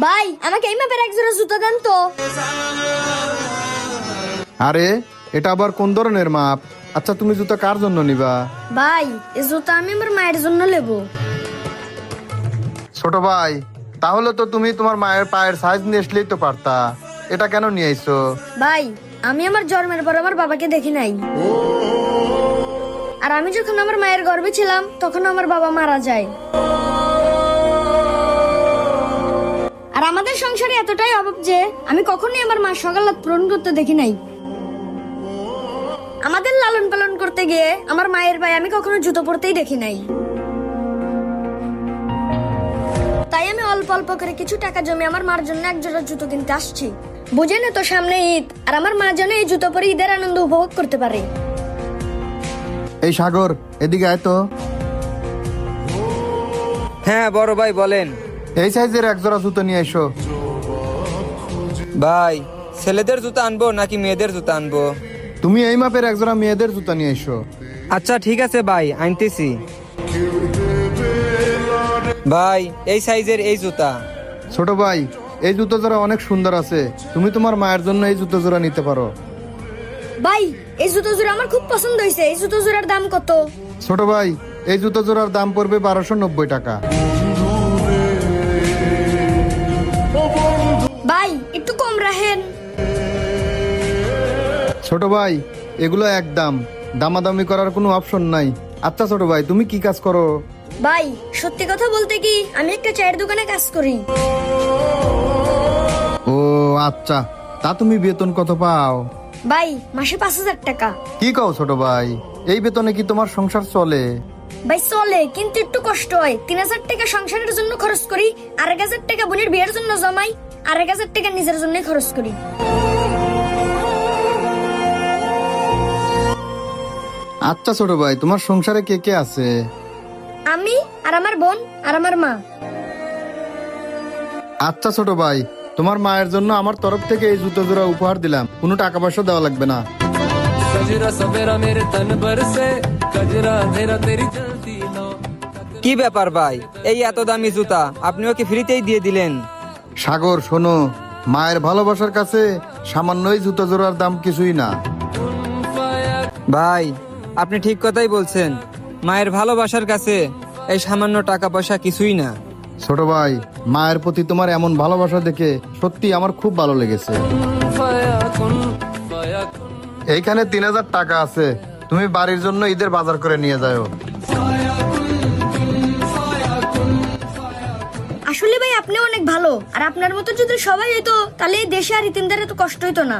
ভাই আমাকে এই মাপের এক জোড়া জুতা দেন তো। আরে এটা আবার কোন ধরনের মাপ? আচ্ছা তুমি জুতা কার জন্য নিবা? ভাই এই জুতা আমি আমার মায়ের জন্য নেব। ছোট ভাই, তাহলে তো তুমি তোমার মায়ের পায়ের সাইজ নিয়ে আসলেই তো পারতা। এটা কেন নিয়ে আইছো? ভাই আমি আমার জন্মের পর আমার বাবাকে দেখি নাই, আর আমি যখন আমার মায়ের গর্ভে ছিলাম তখন আমার বাবা মারা যায়। আর আমাদের সংসারে এতটাই অভাব যে আমি কখনোই আমার মার সকালাত পূরণ করতে দেখি নাই। আমাদের লালন পালন করতে গিয়ে আমার মায়ের পায়ে আমি কখনো জুতো পরতেই দেখি নাই। তাই আমি অল্প অল্প করে কিছু টাকা জমি আমার মার জন্য এক জোড়া জুতো কিনতে আসছি। বুঝেন তো সামনে ঈদ, আর আমার মা যেন এই জুতো পরে ঈদের আনন্দ উপভোগ করতে পারে। এই সাগর, এদিকে আয় তো। হ্যাঁ বড় ভাই বলেন। এই সাইজের এক জোড়া জুতো নিয়ে এসো। ভাই ছেলেদের জুতা আনবো নাকি মেয়েদের জুতা আনবো? তুমি এই মাপের এক জোড়া মেয়েদের জুতা নিয়ে এসো। আচ্ছা ঠিক আছে ভাই, আনতেছি। ভাই এই সাইজের এই জুতা। ছোট ভাই, এই জুতো জোড়া অনেক সুন্দর আছে, তুমি তোমার মায়ের জন্য এই জুতো জোড়া নিতে পারো। ভাই এই জুতো জোড়া আমার খুব পছন্দ হয়েছে, এই জুতো জোড়ার দাম কত? ছোট ভাই, এই জুতো জোড়ার দাম পড়বে 1290 টাকা। ভাই একটু কম রাখেন। ছোট ভাই, এগুলো একদম দামাদামি করার কোনো অপশন নাই। আচ্ছা ছোট ভাই, তুমি কি কাজ করো? ভাই সত্যি কথা বলতে কি আমি একটা চায়ের দোকানে কাজ করি। ও আচ্ছা, তা তুমি বেতন কত পাও? ভাই মাসে 5000 টাকা। কি কও ছোট ভাই, এই বেতনে কি তোমার সংসার চলে? ভাই চলে, কিন্তু একটু কষ্ট হয়। 3000 টাকা সংসারের জন্য খরচ করি, আর 1000 টাকা বোনের বিয়ের জন্য জমাই, আর 1000 টাকা নিজের জন্য খরচ করি। আচ্ছা ছোট ভাই, তোমার সংসারে কে কে আছে? আমি আর আমার বোন আর আমার মা। আচ্ছা ছোট ভাই, তোমার মায়ের জন্য আমার তরফ থেকে এই জুতো জোড়া উপহার দিলাম, কোনো টাকা পয়সা দেওয়া লাগবে না। কি ব্যাপার ভাই, এই এত দামি জুতা আপনিও কি ফ্রিতেই দিয়ে দিলেন? সাগর শোনো, মায়ের ভালোবাসার কাছে সামান্য এই জুতো জোড়ার দাম কিছুই না। ভাই আপনি ঠিক কথাই বলছেন, মায়ের ভালোবাসার কাছে এই সামান্য টাকা পয়সা কিছুই না। ছোট ভাই, মায়ের প্রতি তোমার এমন ভালোবাসা দেখে সত্যি আমার খুব ভালো লেগেছে। এইখানে 3000 টাকা আছে, তুমি বাড়ির জন্য ঈদের বাজার করে নিয়ে যাও। আসলে ভাই আপনি অনেক ভালো, আর আপনার মতো যদি সবাই হইতো তাহলে এই দেশে আর ইতিমদের এত কষ্ট হইতো না।